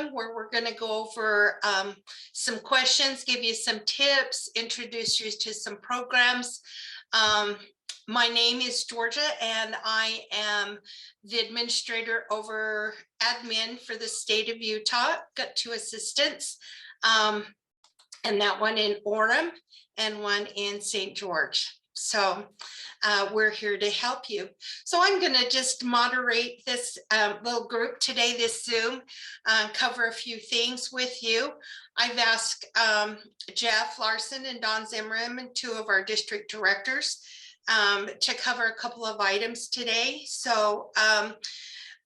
system where we're going to go over some questions, give you some tips, introduce you to some programs. My name is Georgia, and I am the administrator over admin for the state of Utah. Got 2 assistants, and that one in Orem and one in St. George. So we're here to help you. So I'm going to just moderate this little group today, this Zoom, cover a few things with you. I've asked Jeff Larson and Don Zimmerman, 2 of our district directors, to cover a couple of items today. So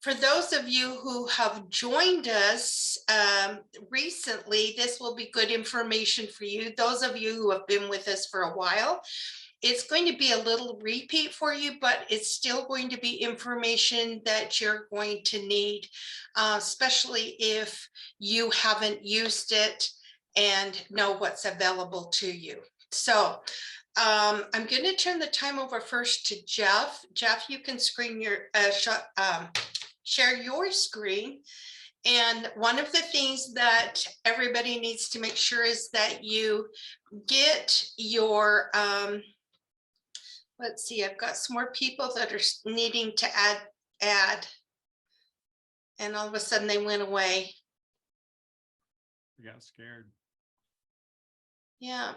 for those of you who have joined us recently, this will be good information for you. Those of you who have been with us for a while, it's going to be a little repeat for you, but it's still going to be information that you're going to need, especially if you haven't used it and know what's available to you. So I'm going to turn the time over first to Jeff. Jeff, you can screen your share your screen. And one of the things that everybody needs to make sure is that you get your, let's see, I've got some more people that are needing to add. And all of a sudden they went away. We got scared. Yeah.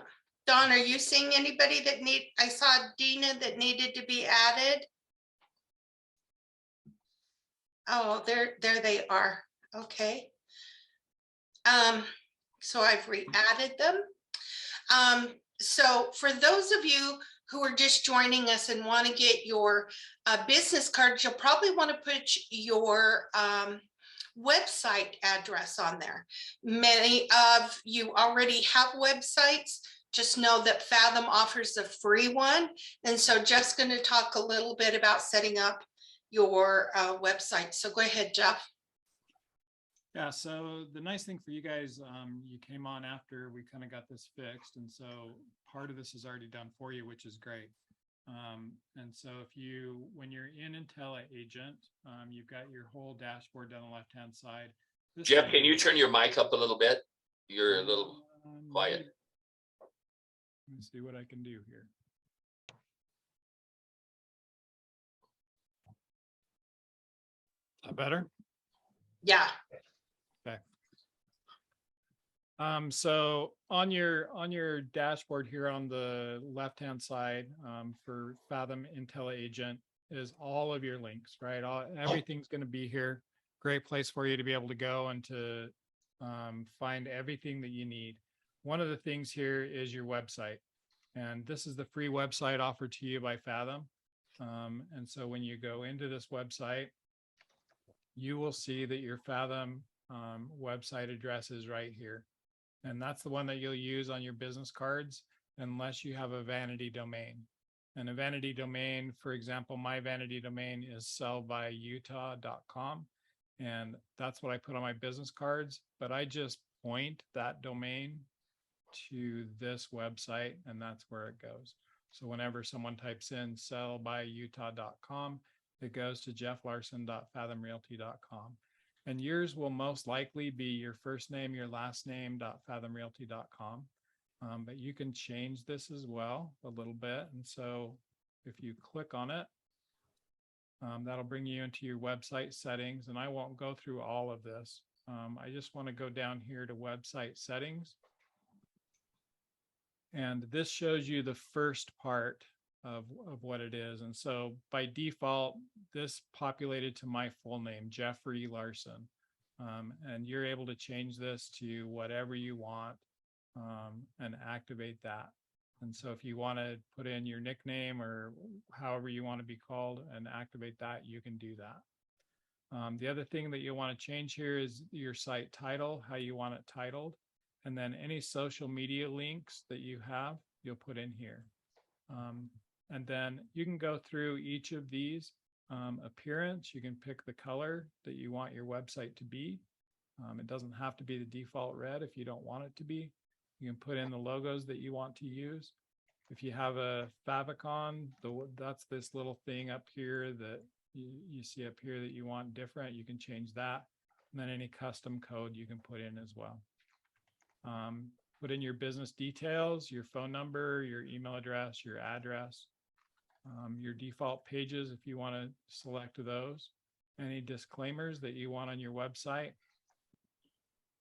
Dawn, are you seeing anybody that I saw Dina that needed to be added. Oh, there they are. Okay. So I've re-added them. So for those of you who are just joining us and want to get your business cards, you'll probably want to put your website address on there. Many of you already have websites. Just know that Fathom offers a free one. And so Jeff's going to talk a little bit about setting up your website. So go ahead, Jeff. Yeah, so the nice thing for you guys, you came on after we kind of got this fixed. And so part of this is already done for you, which is great. And so when you're in IntelliAgent, you've got your whole dashboard down the left-hand side. Jeff, can you turn your mic up a little bit? You're a little quiet. Let me see what I can do here. Is that better? Yeah. Okay. So on your dashboard here on the left-hand side for Fathom IntelliAgent is all of your links, right? Everything's going to be here. Great place for you to be able to go and to find everything that you need. One of the things here is your website. And this is the free website offered to you by Fathom. And so when you go into this website, you will see that your Fathom website address is right here. And that's the one that you'll use on your business cards unless you have a vanity domain. And a vanity domain, for example, my vanity domain is sellbyutah.com. And that's what I put on my business cards. But I just point that domain to this website, and that's where it goes. So whenever someone types in sellbyutah.com, it goes to jefflarson.fathomrealty.com. And yours will most likely be your first name, your last name, .fathomrealty.com. But you can change this as well a little bit. And so if you click on it, that'll bring you into your website settings. And I won't go through all of this. I just want to go down here to website settings. And this shows you the first part of what it is. And so by default, this populated to my full name, Jeffrey Larson. And you're able to change this to whatever you want and activate that. And so if you want to put in your nickname or however you want to be called and activate that, you can do that. The other thing that you want to change here is your site title, how you want it titled. And then any social media links that you have, you'll put in here. And then you can go through each of these. Appearance, you can pick the color that you want your website to be. It doesn't have to be the default red if you don't want it to be. You can put in the logos that you want to use. If you have a favicon, that's this little thing up here that you see up here that you want different, you can change that. And then any custom code you can put in as well. Put in your business details, your phone number, your email address, your address, your default pages if you want to select those, any disclaimers that you want on your website.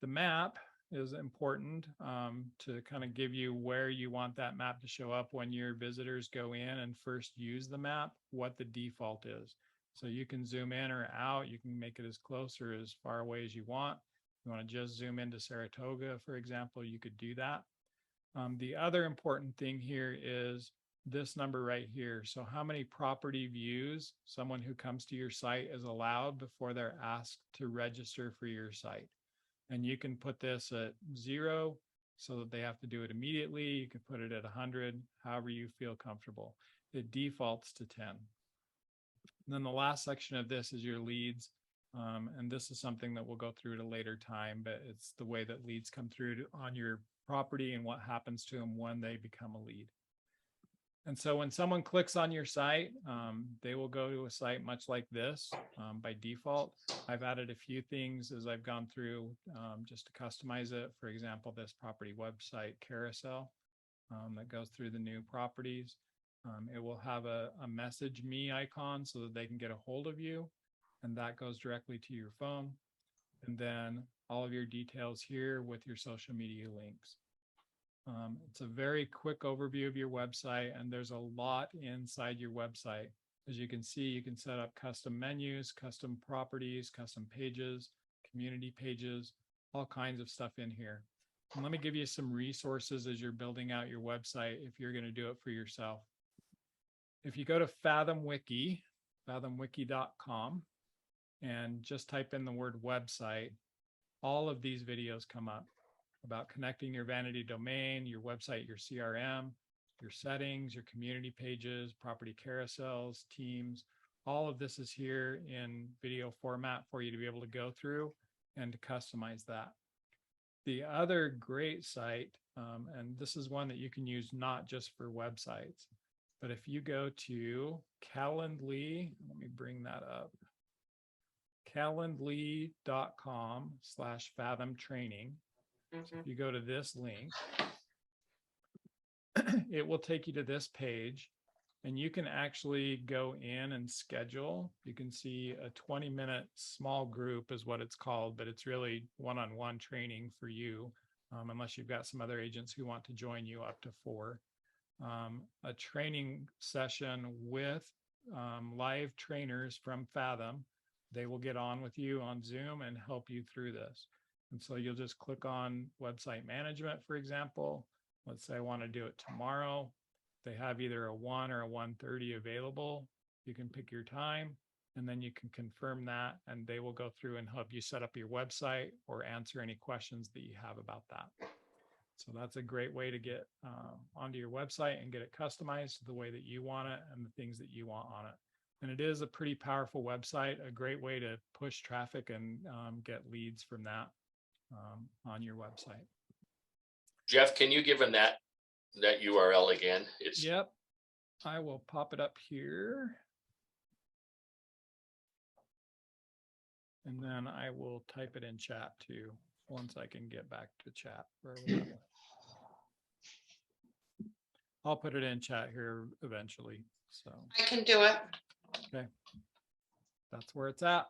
The map is important to kind of give you where you want that map to show up when your visitors go in and first use the map, what the default is. So you can zoom in or out, you can make it as close or as far away as you want. You want to just zoom into Saratoga, for example, you could do that. The other important thing here is this number right here. So how many property views someone who comes to your site is allowed before they're asked to register for your site. And you can put this at 0 so that they have to do it immediately. You can put it at 100, however you feel comfortable. It defaults to 10. And then the last section of this is your leads. And this is something that we'll go through at a later time, but it's the way that leads come through on your property and what happens to them when they become a lead. And so when someone clicks on your site, they will go to a site much like this by default. I've added a few things as I've gone through just to customize it. For example, this property website carousel that goes through the new properties. It will have a message me icon so that they can get a hold of you. And that goes directly to your phone. And then all of your details here with your social media links. It's a very quick overview of your website, and there's a lot inside your website. As you can see, you can set up custom menus, custom properties, custom pages, community pages, all kinds of stuff in here. And let me give you some resources as you're building out your website if you're going to do it for yourself. If you go to FathomWiki, fathomwiki.com, and just type in the word website, all of these videos come up about connecting your vanity domain, your website, your CRM, your settings, your community pages, property carousels, teams. All of this is here in video format for you to be able to go through and to customize that. The other great site, and this is one that you can use not just for websites, but if you go to Calendly, let me bring that up. Calendly.com/Fathom Training. So if you go to this link, it will take you to this page and you can actually go in and schedule. You can see a 20-minute small group is what it's called, but it's really one-on-one training for you, unless you've got some other agents who want to join you up to 4. A training session with live trainers from Fathom. They will get on with you on Zoom and help you through this. And so you'll just click on website management, for example. Let's say I want to do it tomorrow. They have either a 1 or a 1:30 available. You can pick your time and then you can confirm that and they will go through and help you set up your website or answer any questions that you have about that. So that's a great way to get onto your website and get it customized the way that you want it and the things that you want on it. And it is a pretty powerful website, a great way to push traffic and get leads from that on your website. Jeff, can you give him that URL again? Yep, I will pop it up here. And then I will type it in chat too, once I can get back to chat. I'll put it in chat here eventually. So I can do it. okay, that's where it's at.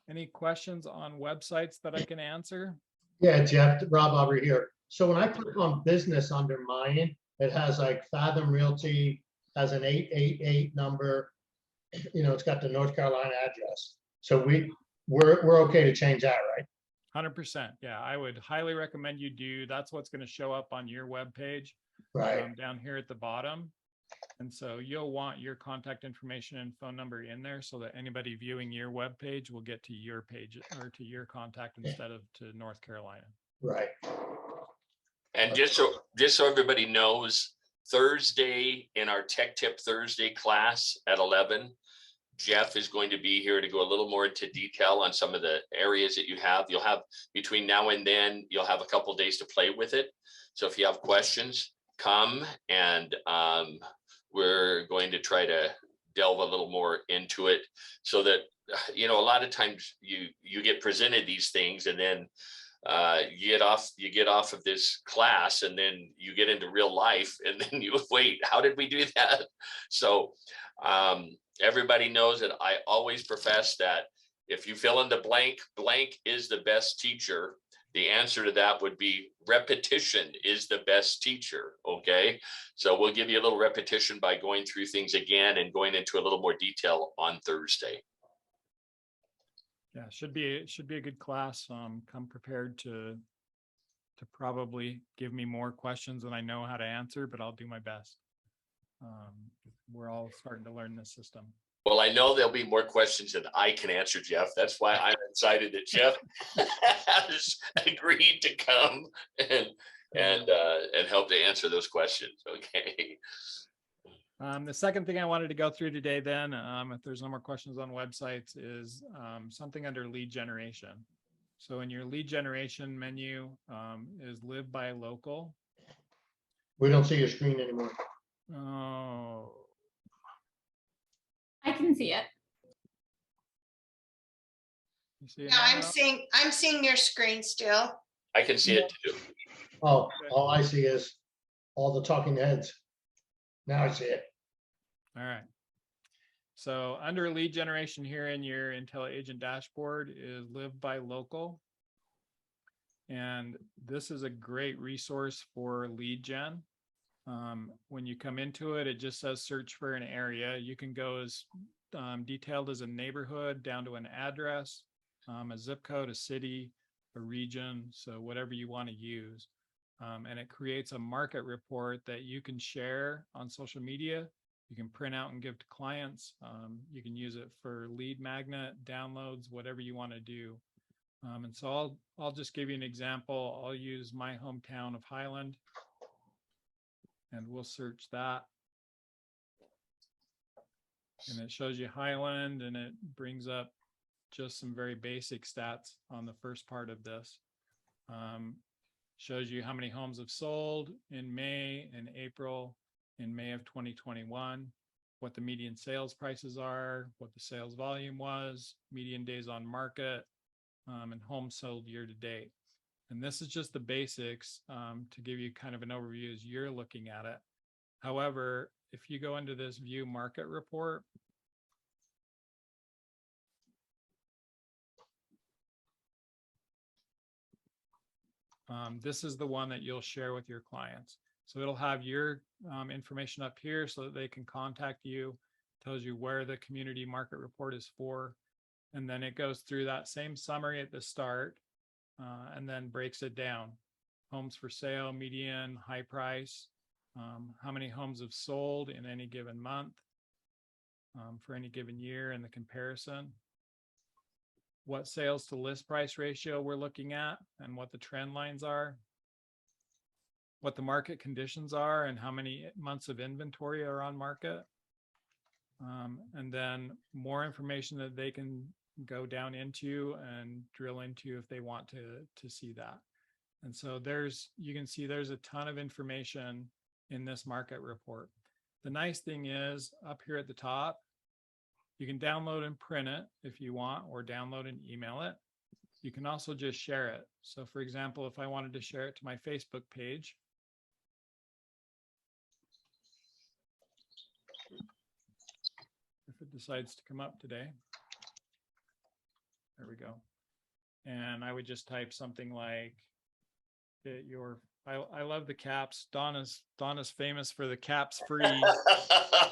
Any questions on websites that I can answer? Yeah, Jeff, Rob Aubrey here. So when I click on business under mine, it has like Fathom Realty has an 888 number. You know, it's got the North Carolina address. So we're okay to change that, right? 100%. Yeah, I would highly recommend you do. That's what's going to show up on your web page, Right. down here at the bottom. And so you'll want your contact information and phone number in there so that anybody viewing your web page will get to your page or to your contact instead of to North Carolina. Right. And just so everybody knows, Thursday in our Tech Tip Thursday class at 11, Jeff is going to be here to go a little more into detail on some of the areas that you have. You'll have between now and then, you'll have a couple of days to play with it. So if you have questions, come and we're going to try to delve a little more into it so that you know, a lot of times you get presented these things and then you get off of this class and then you get into real life and then you wait, how did we do that? So everybody knows that I always profess that if you fill in the blank, blank is the best teacher. The answer to that would be repetition is the best teacher. Okay. So we'll give you a little repetition by going through things again and going into a little more detail on Thursday. Yeah, should be a good class. Come prepared to probably give me more questions than I know how to answer, but I'll do my best. We're all starting to learn this system. Well, I know there'll be more questions than I can answer, Jeff. That's why I'm excited that Jeff has agreed to come and help to answer those questions. Okay. The second thing I wanted to go through today then, if there's no more questions on websites, is something under lead generation. So in your lead generation menu is live by local. We don't see your screen anymore. Oh, I can see it. you see it Yeah, now? I'm seeing your screen still. I can see it too. Oh, all I see is all the talking heads. Now I see it. All right. So under lead generation here in your IntelliAgent dashboard is live by local. And this is a great resource for lead gen. When you come into it, it just says search for an area. You can go as detailed as a neighborhood down to an address, a zip code, a city, a region, so whatever you want to use. And it creates a market report that you can share on social media. You can print out and give to clients. You can use it for lead magnet, downloads, whatever you want to do. And so I'll just give you an example. I'll use my hometown of Highland. And we'll search that. And it shows you Highland and it brings up just some very basic stats on the first part of this. Shows you how many homes have sold in May and April, in May of 2021, what the median sales prices are, what the sales volume was, median days on market, and homes sold year to date. And this is just the basics to give you kind of an overview as you're looking at it. However, if you go into this view market report, this is the one that you'll share with your clients. So it'll have your information up here so that they can contact you, tells you where the community market report is for. And then it goes through that same summary at the start and then breaks it down. Homes for sale, median, high price, how many homes have sold in any given month for any given year in the comparison. What sales to list price ratio we're looking at and what the trend lines are. What the market conditions are and how many months of inventory are on market. And then more information that they can go down into and drill into if they want to see that. And so you can see there's a ton of information in this market report. The nice thing is up here at the top, you can download and print it if you want, or download and email it. You can also just share it. So for example, if I wanted to share it to my Facebook page, if it decides to come up today, there we go. And I would just type something like I love the caps. Donna's famous for the caps free.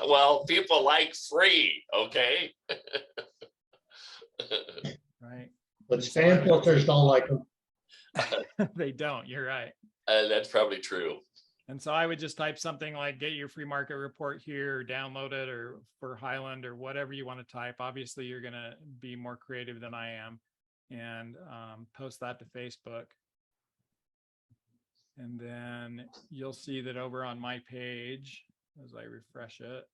Well, people like free, okay? Right. But spam filters don't like them. They don't, you're right. That's probably true. And so I would just type something like get your free market report here, or download it, or for Highland, or whatever you want to type. Obviously, you're going to be more creative than I am, and post that to Facebook. And then you'll see that over on my page, as I refresh it,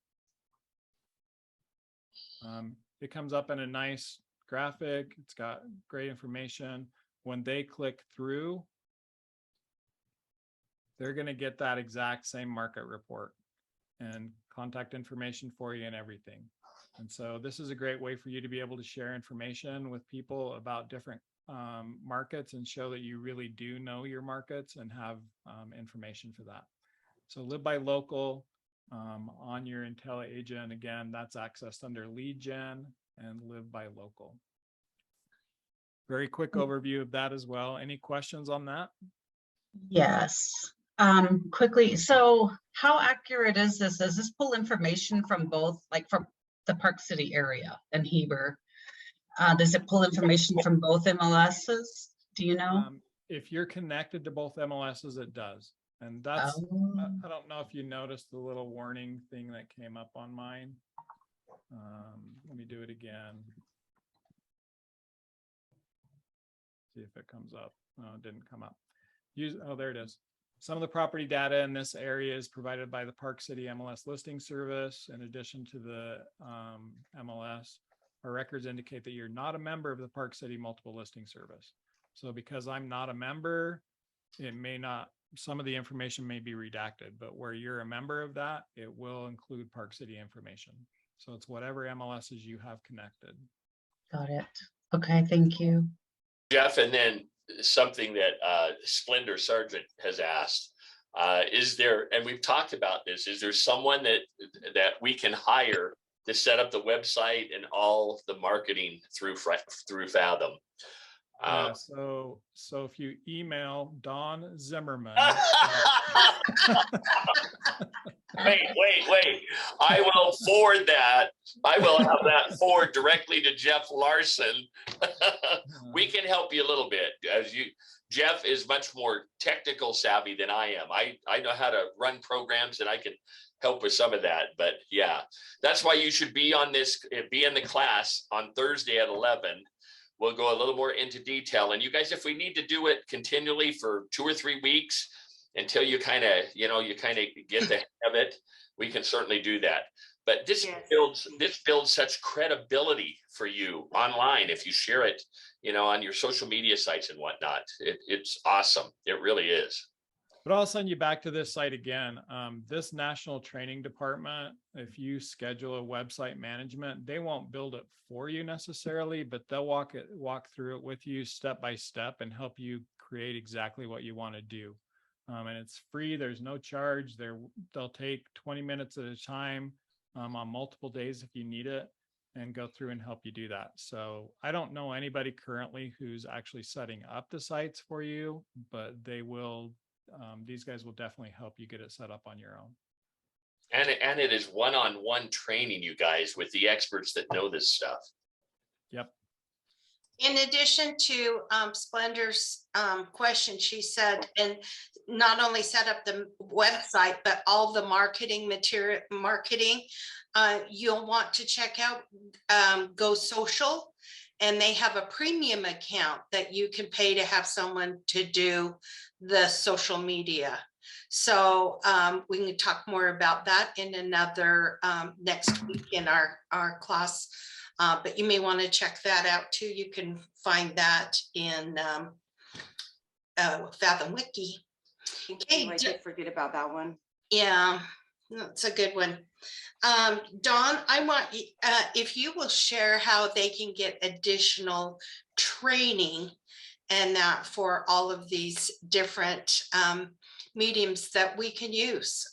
it comes up in a nice graphic. It's got great information. When they click through, they're going to get that exact same market report and contact information for you and everything. And so this is a great way for you to be able to share information with people about different markets and show that you really do know your markets and have information for that. So live by local on your IntelliAgent. Again, that's accessed under lead gen and live by local. Very quick overview of that as well. Any questions on that? Yes. Quickly, so how accurate is this? Does this pull information from both, like from the Park City area and Heber? Does it pull information from both MLSs? Do you know? If you're connected to both MLSs, it does. And that's, I don't know if you noticed the little warning thing that came up on mine. Let me do it again. See if it comes up. Oh, it didn't come up. Oh, there it is. Some of the property data in this area is provided by the Park City MLS listing service. In addition to the MLS, our records indicate that you're not a member of the Park City multiple listing service. So because I'm not a member, it may not, some of the information may be redacted, but where you're a member of that, it will include Park City information. So it's whatever MLSs you have connected. Got it. Okay, thank you. Jeff, and then something that Splendor Sargent has asked, is there, and we've talked about this, is there someone that we can hire to set up the website and all the marketing through Fathom? Yeah, so if you email Don Zimmerman. Wait. I will forward that. I will have that forward directly to Jeff Larson. We can help you a little bit. Jeff is much more technical savvy than I am. I know how to run programs and I can help with some of that. But yeah, that's why you should be on this, be in the class on Thursday at 11. We'll go a little more into detail. And you guys, if we need to do it continually for 2 or 3 weeks until you kind of get the hang of it, we can certainly do that. But this builds such credibility for you online if you share it, on your social media sites and whatnot. It's awesome. It really is. But I'll send you back to this site again. This national training department, if you schedule a website management, they won't build it for you necessarily, but they'll walk through it with you step by step and help you create exactly what you want to do. And it's free. There's no charge. They'll take 20 minutes at a time on multiple days if you need it, and go through and help you do that. So I don't know anybody currently who's actually setting up the sites for you, but they will. These guys will definitely help you get it set up on your own. And it is one-on-one training, you guys, with the experts that know this stuff. Yep. In addition to Splendor's question, she said, and not only set up the website, but all the marketing, you'll want to check out Go Social. And they have a premium account that you can pay to have someone to do the social media. So we can talk more about that in another next week in our class. But you may want to check that out too. You can find that in Fathom Wiki. Okay, I did forget about that one. Yeah, that's a good one. Dawn, I want you, if you will share how they can get additional training and that for all of these different mediums that we can use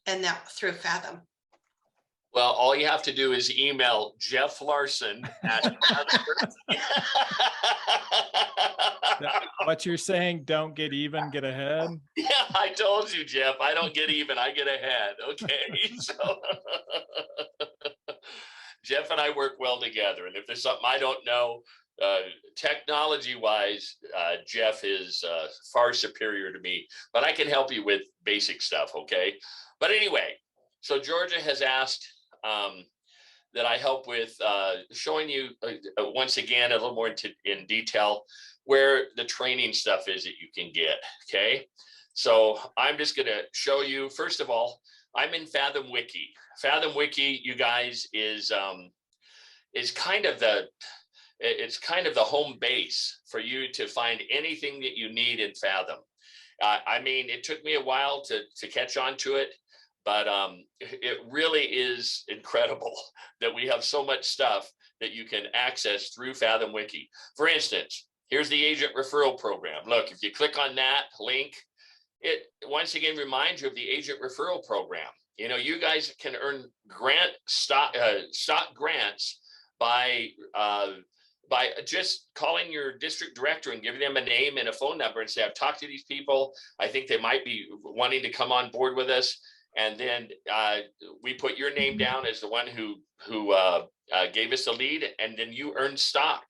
and that through Fathom. Well, all you have to do is email Jeff Larson at What you're saying, don't get even, get ahead. Yeah, I told you, Jeff, I don't get even, I get ahead. Okay. So Jeff and I work well together. And if there's something I don't know, technology wise, Jeff is far superior to me, but I can help you with basic stuff. Okay. But anyway, so Georgia has asked that I help with showing you once again a little more in detail where the training stuff is that you can get. Okay, so I'm just going to show you. First of all, I'm in Fathom Wiki. Fathom Wiki, you guys, is kind of the home base for you to find anything that you need in Fathom. I mean, it took me a while to catch on to it, but it really is incredible that we have so much stuff that you can access through Fathom Wiki. For instance, here's the agent referral program. Look, if you click on that link, it once again reminds you of the agent referral program. You know, you guys can earn stock grants by just calling your district director and giving them a name and a phone number and say, I've talked to these people. I think they might be wanting to come on board with us. And then we put your name down as the one who gave us the lead, and then you earn stock.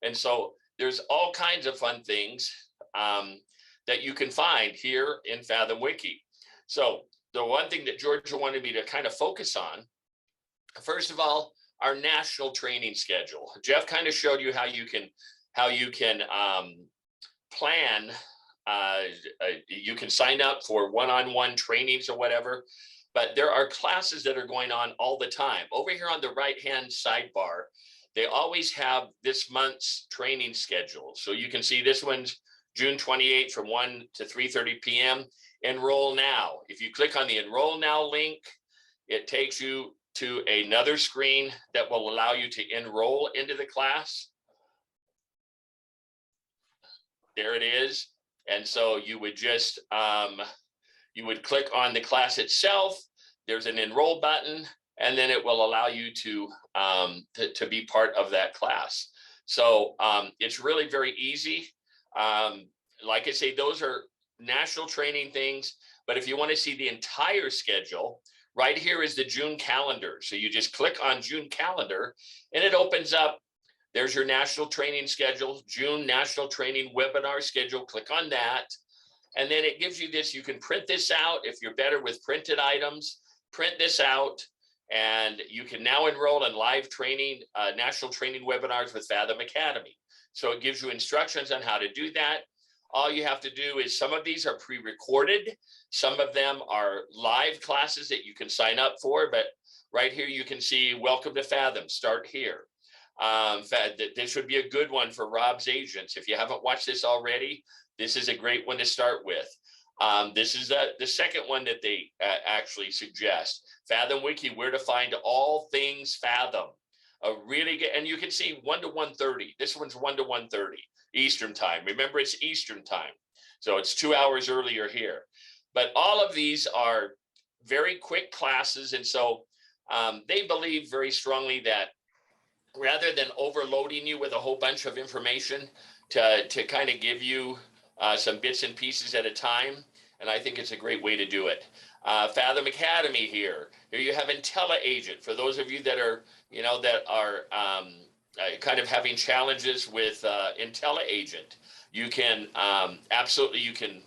And so there's all kinds of fun things that you can find here in Fathom Wiki. So the one thing that Georgia wanted me to kind of focus on, first of all, our national training schedule. Jeff kind of showed you how you can plan. You can sign up for one-on-one trainings or whatever, but there are classes that are going on all the time. Over here on the right-hand sidebar, they always have this month's training schedule. So you can see this one's June 28th from 1 to 3:30 p.m. Enroll now. If you click on the Enroll Now link, it takes you to another screen that will allow you to enroll into the class. There it is. And so you would just, you would click on the class itself. There's an enroll button, and then it will allow you to be part of that class. So it's really very easy. Like I say, those are national training things, but if you want to see the entire schedule, right here is the June calendar. So you just click on June calendar and it opens up. There's your national training schedule, June national training webinar schedule. Click on that. And then it gives you this. You can print this out. If you're better with printed items, print this out. And you can now enroll in live training, national training webinars with Fathom Academy. So it gives you instructions on how to do that. All you have to do is, some of these are pre-recorded. Some of them are live classes that you can sign up for, but right here you can see, welcome to Fathom, start here. This would be a good one for Rob's agents. If you haven't watched this already, this is a great one to start with. This is the second one that they actually suggest. Fathom Wiki, where to find all things Fathom. A really good, and you can see 1 to 1:30. This one's 1 to 1:30 Eastern time. Remember, it's Eastern time. So it's 2 hours earlier here. But all of these are very quick classes. And so they believe very strongly that rather than overloading you with a whole bunch of information, to kind of give you some bits and pieces at a time. And I think it's a great way to do it. Fathom Academy here. Here you have IntelliAgent. For those of you that are, kind of having challenges with IntelliAgent, you can absolutely, you can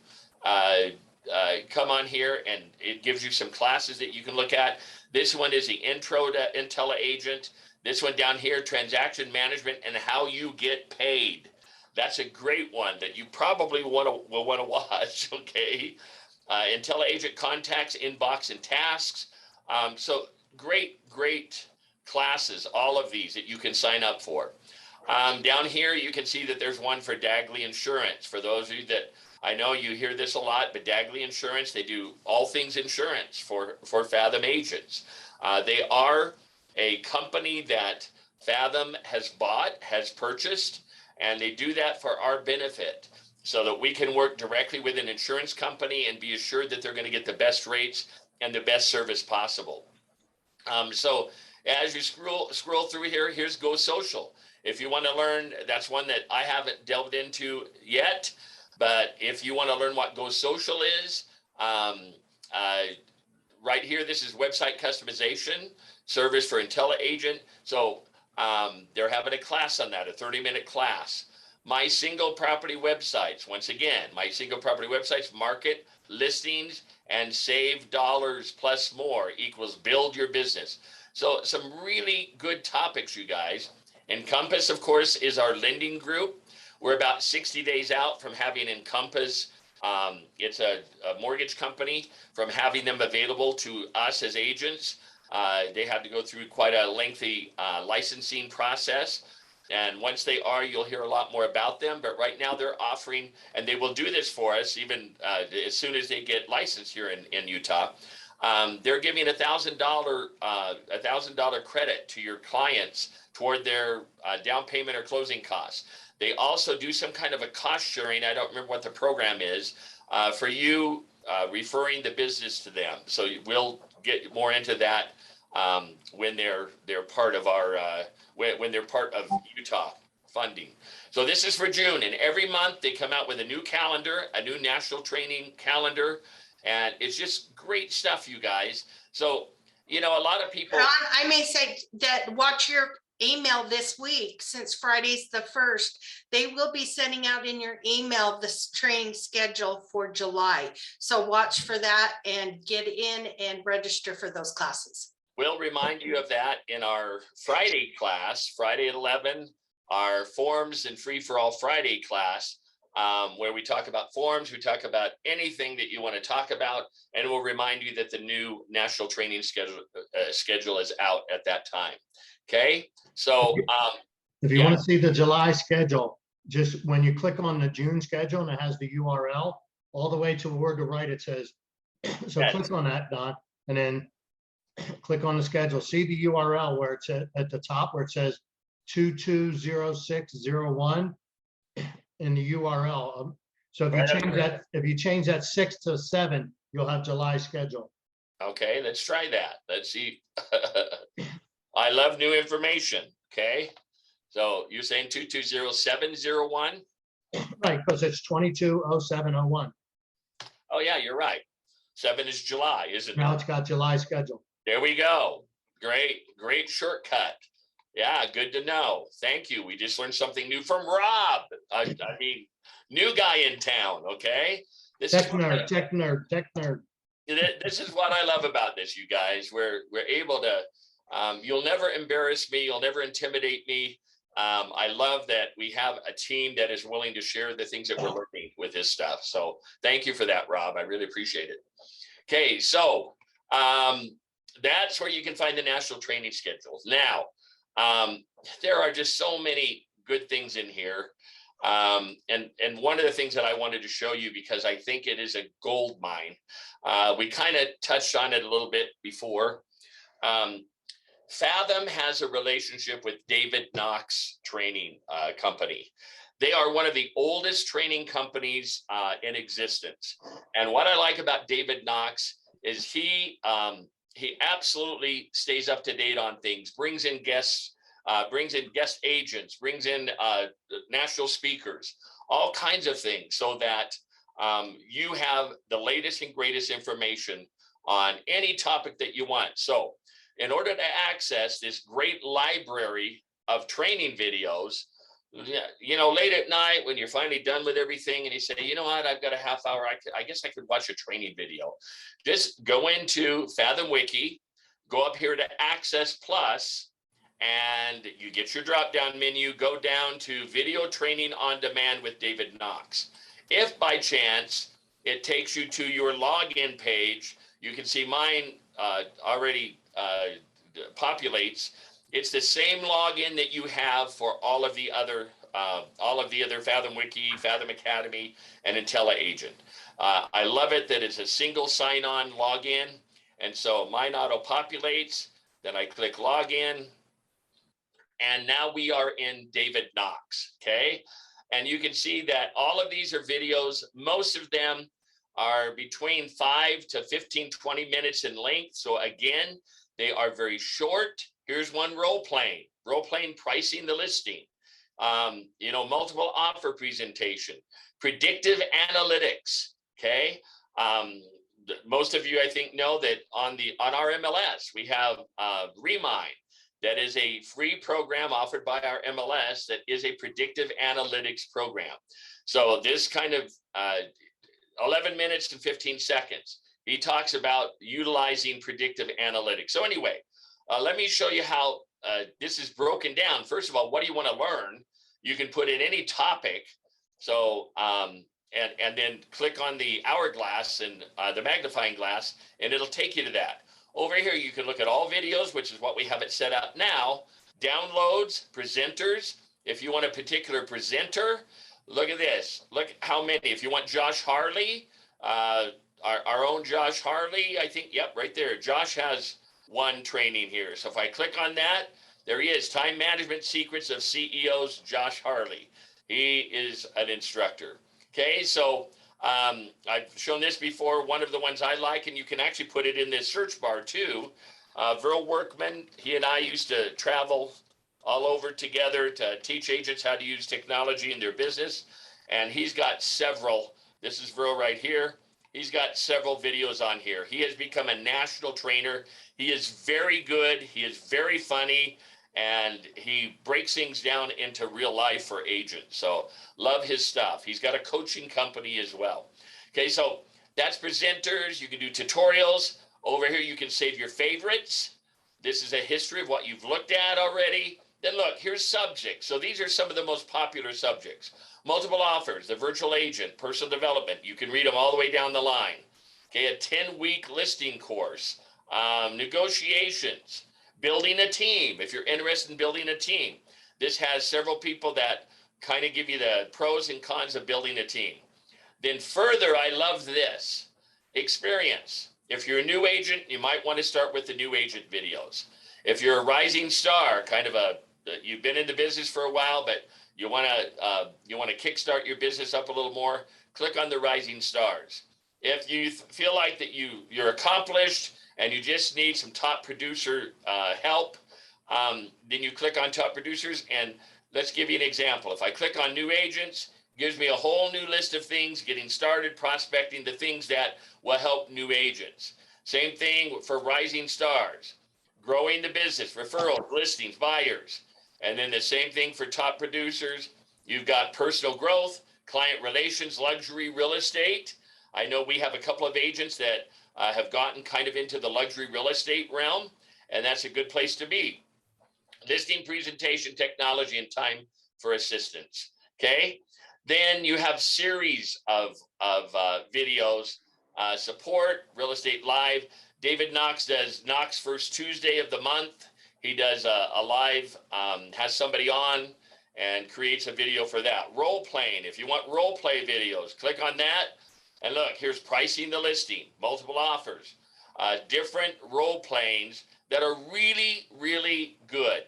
come on here and it gives you some classes that you can look at. This one is the Intro to IntelliAgent. This one down here, Transaction Management and How You Get Paid. That's a great one that you probably will want to watch, okay? IntelliAgent Contacts, Inbox, and Tasks. So great classes, all of these that you can sign up for. Down here, you can see that there's one for Dagley Insurance. For those of you that, I know you hear this a lot, but Dagley Insurance, they do all things insurance for Fathom agents. They are a company that Fathom has purchased, and they do that for our benefit so that we can work directly with an insurance company and be assured that they're going to get the best rates and the best service possible. So as you scroll through here, here's Go Social. If you want to learn, that's one that I haven't delved into yet, but if you want to learn what Go Social is, right here, this is website customization service for IntelliAgent. So they're having a class on that, a 30-minute class. My Single Property Websites, once again, My Single Property Websites, market, listings, and save dollars plus more equals build your business. So some really good topics, you guys. Encompass, of course, is our lending group. We're about 60 days out from having Encompass. It's a mortgage company, from having them available to us as agents. They had to go through quite a lengthy licensing process. And once they are, you'll hear a lot more about them. But right now they're offering, and they will do this for us even as soon as they get licensed here in Utah. they're giving $1,000 credit to your clients toward their down payment or closing costs. They also do some kind of a cost sharing. I don't remember what the program is for you referring the business to them. So we'll get more into that when they're part of our when they're part of Utah funding. So this is for June, and every month they come out with a new calendar, a new national training calendar, and it's just great stuff, you guys. So, you know, a lot of people. Ron, I may say that watch your email this week, since Friday's the 1st, they will be sending out in your email this training schedule for July. So watch for that and get in and register for those classes. We'll remind you of that in our Friday class, Friday at 11, our Forms and Free for All Friday class, where we talk about forms, we talk about anything that you want to talk about, and we'll remind you that the new national training schedule is out at that time. Okay, so If you yeah. want to see the July schedule, just when you click on the June schedule and it has the URL, all the way to the word to right, it says, so Yes. click on that, Don, and then click on the schedule. See the URL where it's at the top where it says 220601 in the URL. So if you Right change under that, if you change that 6 to 7, you'll have July schedule. Okay, let's try that. Let's see. I love new information. Okay, so you're saying 220701? Right, because it's 220701. Oh yeah, you're right. 7 is July, isn't Now it? it's got July schedule. There we go. Great shortcut. Yeah, good to know. Thank you. We just learned something new from Rob. I mean, new guy in town. Okay, Tech nerd, tech nerd, tech nerd. This is what I love about this, you guys. We're able to. You'll never embarrass me. You'll never intimidate me. I love that we have a team that is willing to share the things that we're learning with this stuff. So thank you for that, Rob. I really appreciate it. Okay, so that's where you can find the national training schedules. Now, there are just so many good things in here. And one of the things that I wanted to show you, because I think it is a gold mine, we kind of touched on it a little bit before. Fathom has a relationship with David Knox Training Company. They are one of the oldest training companies in existence. And what I like about David Knox is he absolutely stays up to date on things, brings in guests, brings in guest agents, brings in national speakers, all kinds of things, so that you have the latest and greatest information on any topic that you want. So in order to access this great library of training videos, you know, late at night when you're finally done with everything and you say, you know what, I've got a half hour, I guess I could watch a training video. Just go into Fathom Wiki, go up here to Access Plus, and you get your drop-down menu, go down to Video Training on Demand with David Knox. If by chance it takes you to your login page, you can see mine already populates. It's the same login that you have for all of the other Fathom Wiki, Fathom Academy, and IntelliAgent. I love it that it's a single sign-on login, and so mine auto-populates. Then I click login, and now we are in David Knox. Okay, and you can see that all of these are videos. Most of them are between 5 to 15, 20 minutes in length. So again, they are very short. Here's one role-playing pricing the listing, you know, multiple offer presentation, predictive analytics. Okay. Most of you, I think, know that on our MLS, we have Remind. That is a free program offered by our MLS that is a predictive analytics program. So this kind of 11 minutes and 15 seconds, he talks about utilizing predictive analytics. So anyway, let me show you how this is broken down. First of all, what do you want to learn? You can put in any topic. So, and then click on the hourglass and the magnifying glass, and it'll take you to that. Over here, you can look at all videos, which is what we have it set up now. Downloads, presenters. If you want a particular presenter, look at this. Look how many. If you want Josh Harley, our own Josh Harley, I think, yep, right there. Josh has one training here. So if I click on that, there he is, Time Management Secrets of CEOs, Josh Harley. He is an instructor. Okay, so I've shown this before, one of the ones I like, and you can actually put it in this search bar too. Verl Workman, he and I used to travel all over together to teach agents how to use technology in their business. And he's got several, this is Verl right here. He's got several videos on here. He has become a national trainer. He is very good. He is very funny, and he breaks things down into real life for agents. So love his stuff. He's got a coaching company as well. Okay, so that's presenters. You can do tutorials. Over here, you can save your favorites. This is a history of what you've looked at already. Then look, here's subjects. So these are some of the most popular subjects. Multiple offers, the virtual agent, personal development. You can read them all the way down the line. Okay, a 10-week listing course, negotiations, building a team. If you're interested in building a team, this has several people that kind of give you the pros and cons of building a team. Then further, I love this, experience. If you're a new agent, you might want to start with the new agent videos. If you're a rising star, kind of you've been in the business for a while, but you want to kickstart your business up a little more, click on the rising stars. If you feel like that you're accomplished and you just need some top producer help, then you click on top producers. And let's give you an example. If I click on new agents, it gives me a whole new list of things, getting started, prospecting, the things that will help new agents. Same thing for rising stars, growing the business, referrals, listings, buyers. And then the same thing for top producers. You've got personal growth, client relations, luxury real estate. I know we have a couple of agents that have gotten kind of into the luxury real estate realm, and that's a good place to be. Listing, presentation, technology, and time for assistance. Okay. Then you have series of videos, support, real estate live. David Knox does Knox first Tuesday of the month. He does a live, has somebody on and creates a video for that. Role playing, if you want role play videos, click on that. And look, here's pricing the listing, multiple offers, different role playings that are really, really good.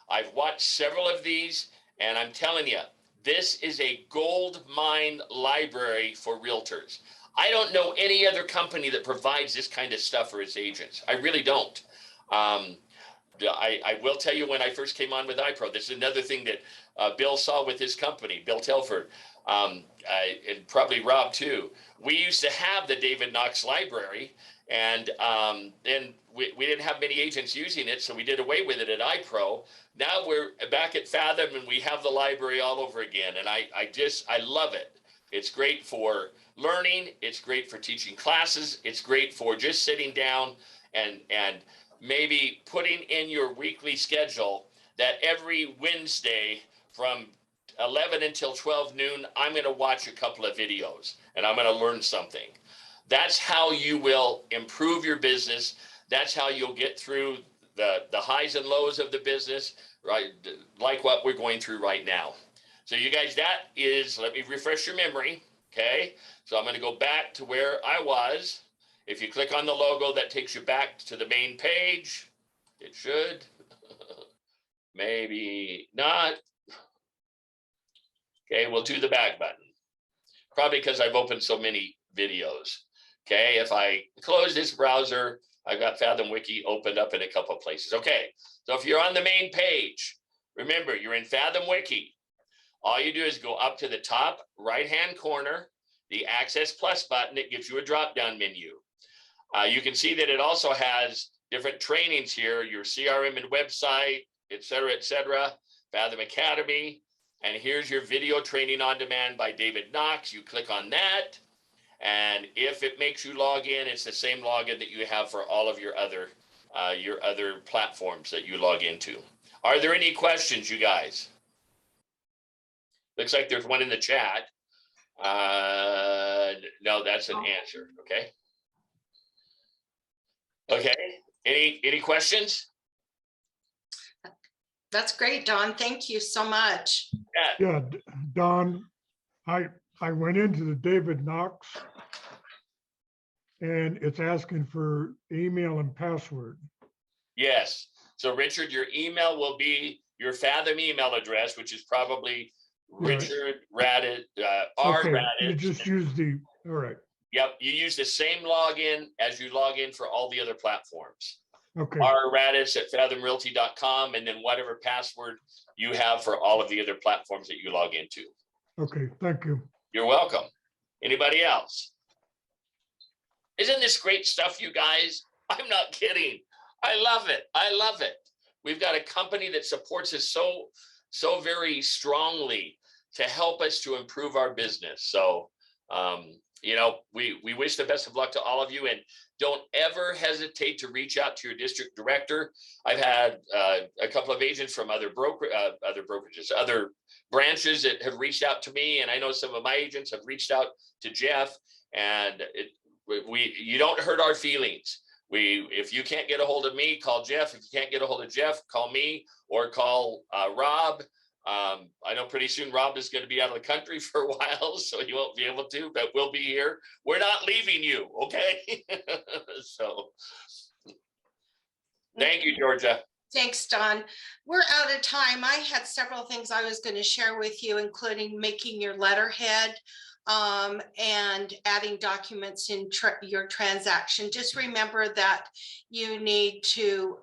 I've watched several of these, and I'm telling you, this is a gold mine library for realtors. I don't know any other company that provides this kind of stuff for its agents. I really don't. I will tell you, when I first came on with iPro, this is another thing that Bill saw with his company, Bill Telford, and probably Rob too. We used to have the David Knox library, and then we didn't have many agents using it, so we did away with it at iPro. Now we're back at Fathom, and we have the library all over again, and I love it. It's great for learning. It's great for teaching classes. It's great for just sitting down and maybe putting in your weekly schedule that every Wednesday from 11 until 12 noon, I'm going to watch a couple of videos and I'm going to learn something. That's how you will improve your business. That's how you'll get through the highs and lows of the business, right? Like what we're going through right now. So you guys, that is, let me refresh your memory. Okay. So I'm going to go back to where I was. If you click on the logo, that takes you back to the main page. It should. Maybe not. Okay, we'll do the back button. Probably because I've opened so many videos. Okay, if I close this browser, I've got Fathom Wiki opened up in a couple of places. Okay, so if you're on the main page, remember, you're in Fathom Wiki. All you do is go up to the top right-hand corner, the Access Plus button. It gives you a drop-down menu. You can see that it also has different trainings here, your CRM and website, et cetera, Fathom Academy. And here's your video training on demand by David Knox. You click on that. And if it makes you log in, it's the same login that you have for all of your other platforms that you log into. Are there any questions, you guys? Looks like there's one in the chat. No, that's an answer. Okay. Okay. Any questions? That's great, Don. Thank you so much. Yeah, Don, I went into the David Knox and it's asking for email and password. Yes. So Richard, your email will be your Fathom email address, which is probably Right. Richard Radit, R Okay, you Radit. just use the, all right, Yep, you use the same login as you log in for all the other platforms. okay, rradis@fathomrealty.com, and then whatever password you have for all of the other platforms that you log into. okay, thank you. You're welcome. Anybody else? Isn't this great stuff, you guys? I'm not kidding. I love it. I love it. We've got a company that supports us so very strongly to help us to improve our business. So, you know, we wish the best of luck to all of you, and don't ever hesitate to reach out to your district director. I've had a couple of agents from other brokerages, other branches that have reached out to me, and I know some of my agents have reached out to Jeff, and you don't hurt our feelings. If you can't get a hold of me, call Jeff. If you can't get a hold of Jeff, call me or call Rob. I know pretty soon Rob is going to be out of the country for a while, so he won't be able to, but we'll be here. We're not leaving you, okay? So thank you, Georgia. Thanks, Don. We're out of time. I had several things I was going to share with you, including making your letterhead and adding documents in your transaction. Just remember that you need to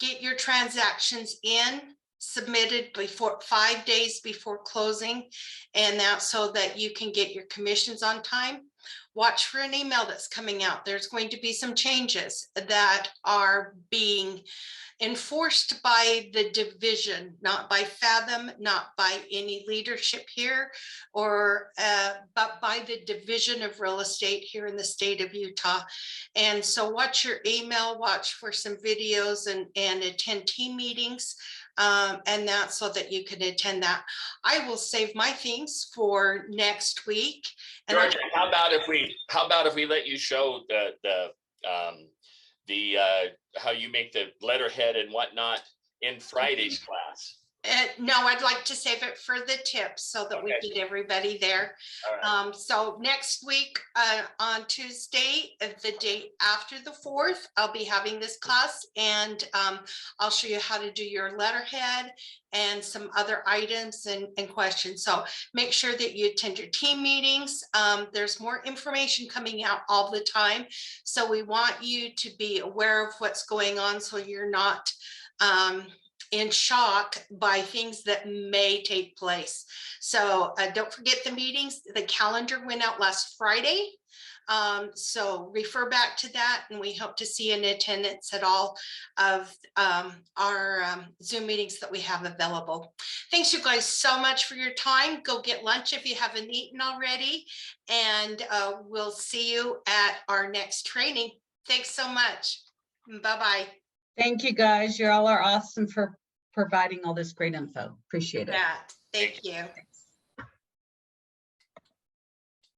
get your transactions submitted before 5 days before closing, and that's so that you can get your commissions on time. Watch for an email that's coming out. There's going to be some changes that are being enforced by the division, not by Fathom, not by any leadership here, or but by the Division of Real Estate here in the state of Utah. And so watch your email, watch for some videos, and attend team meetings. And that's so that you can attend that. I will save my things for next week. And Georgia, how about if we let you show how you make the letterhead and whatnot in Friday's class? No, I'd like to save it for the tips so that we Okay. get everybody there. All right. So next week on Tuesday, the day after the 4th, I'll be having this class, and I'll show you how to do your letterhead and some other items and questions. So make sure that you attend your team meetings. There's more information coming out all the time. So we want you to be aware of what's going on so you're not in shock by things that may take place. So don't forget the meetings. The calendar went out last Friday. So refer back to that, and we hope to see you in attendance at all of our Zoom meetings that we have available. Thanks you guys so much for your time. Go get lunch if you haven't eaten already, and we'll see you at our next training. Thanks so much. Bye-bye. Thank you, guys. You all are awesome for providing all this great info. Appreciate it. Thank you.